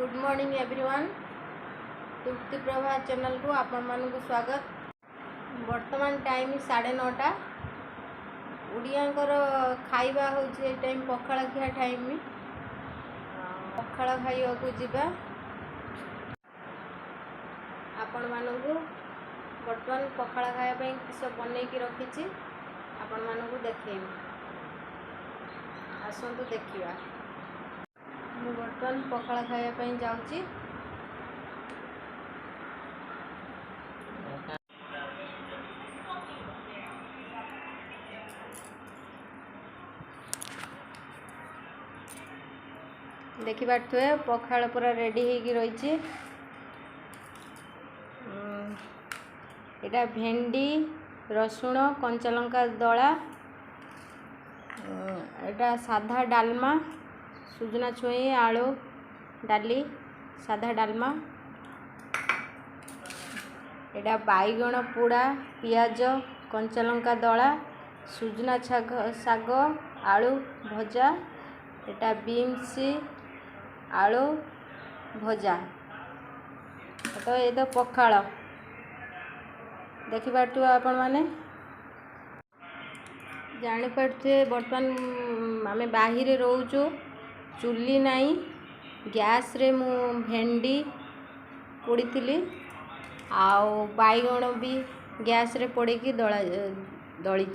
Good morning everyone. Tripti Prabha channel को आपण मानक स्वागत। वर्तमान टाइम 9:30। ओडियांकर खाइबा होचे टाइम पखाड़ खिया टाइम। पखाड़ खाइबा को जिबा आपण मानक वर्तमान पखाड़ खाइबा पई किस बनै की रखिछि आपण मानक देखेबी। आसंतु देखिबा। मु बर्तमान पखाड़ खाइबा पई जाउछि। देखि पारथुए पखाड़ पूरा रेडी होगी रही। एटा भेंडी रसुण कंचा लंका दला। एटा साधा डालमा सुजना छुई आलू डाली साधा डालमा। एटा बैगण पोड़ा पियाज कंचा लंका दला सुजना साग आलू भजा। एटा बीन्स आलू भजा। तो ये तो पखाड़ देखि पारथु आपण माने जानि पारथु। बर्तमान आमे बाहिरे रोचु चुल्ली नाई गैस रे मु भेंडी पोड़ी आउ बैगण भी गैस रे पोड़ी की दली।